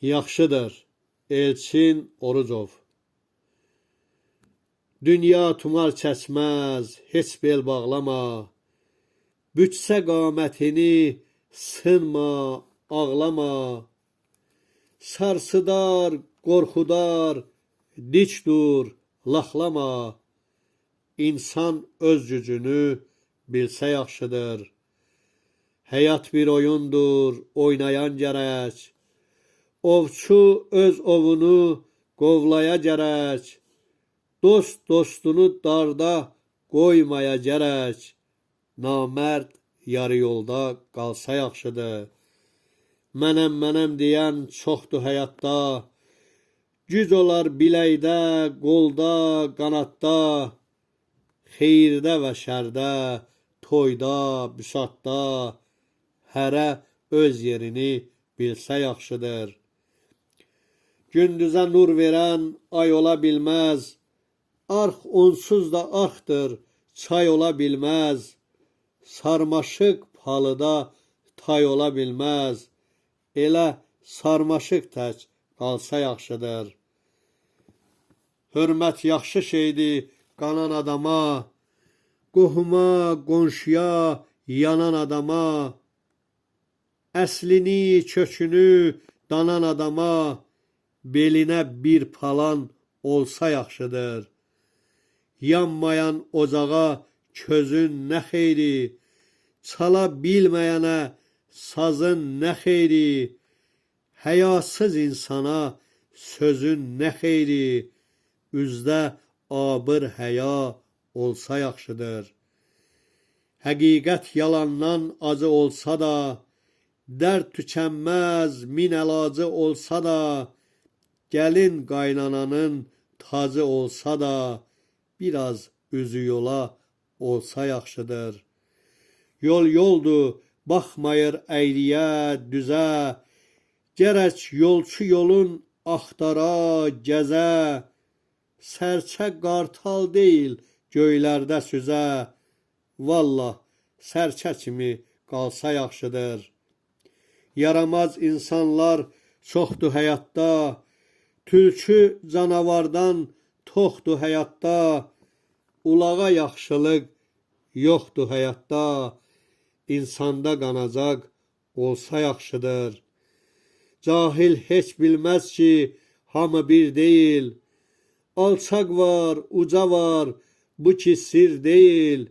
Yaxşıdır. Elçin Orucov. Dünya tumar çəkməz, heç bel bağlama. Bütsə qamətini, sınma, ağlama. Sarsıdar, qorxudar, dik dur, laxlama. İnsan öz gücünü bilsə yaxşıdır. Həyat bir oyundur, oynayan gərək. Ovçu öz ovunu qovlaya gərək. Dost dostunu darda qoymaya gərək. Namərd yarı yolda qalsa yaxşıdır. Mənəm deyən çoxdur həyatda. Güc olar biləkdə, qolda, qanadda. Xeyirdə və şərdə, toyda, büsatda. Hərə öz yerini bilsə yaxşıdır. Gündüzə nur verən ay ola bilməz. Arx onsuz da arxdır, çay ola bilməz. Sarmaşıq palıda tay ola bilməz. Elə sarmaşıq tək qalsa yaxşıdır. Hörmət yaxşı şeydir qanan adama. Qohuma, qonşuya, yanan adama. Əslini, kökünü danan adama. Belinə bir palan olsa yaxşıdır. Yanmayan ocağa közün nə xeyri. Çala bilməyənə sazın nə xeyri. Həyasız insana sözün nə xeyri. Üzdə abır həya olsa yaxşıdır. Həqiqət yalandan acı olsa da. Dərd tükənməz min əlacı olsa da. Gəlin qaynananın tacı olsa da. Biraz üzü yola olsa yaxşıdır. Yol yoldur, baxmayır əyriyə, düzə. Gərək yolçu yolun axtara, gəzə. Sərçə qartal deyil, göylərdə süzə. Vallah, sərçə kimi qalsa yaxşıdır. Yaramaz insanlar çoxdur həyatda. Tülkü canavardan toxdur həyatda. Ulağa yaxşılıq yoxdur həyatda. İnsanda qanacaq olsa yaxşıdır. Cahil heç bilməz ki, hamı bir deyil. Alçaq var, uca var, bu ki sir deyil.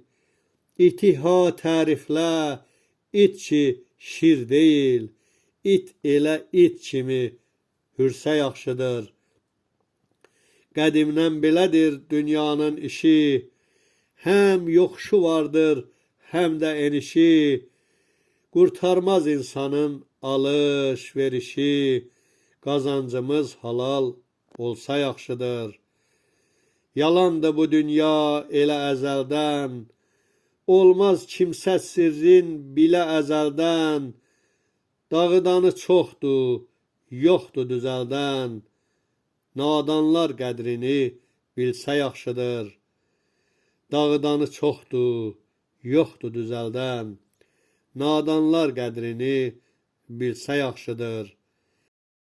İtiha təriflə, it ki şir deyil. İt elə it kimi hürsə yaxşıdır. Qədimdən belədir dünyanın işi. Həm yoxuşu vardır, həm də enişi. Qurtarmaz insanın alış-verişi. Qazancımız halal olsa yaxşıdır. Yalandır bu dünya elə əzəldən. Olmaz kimsə sirrin bilə əzəldən. Dağıdanı çoxdur, yoxdur düzəldən. Nadanlar qədrini bilsə yaxşıdır. Dağıdanı çoxdur, yoxdur düzəldən. Nadanlar qədrini bilsə yaxşıdır.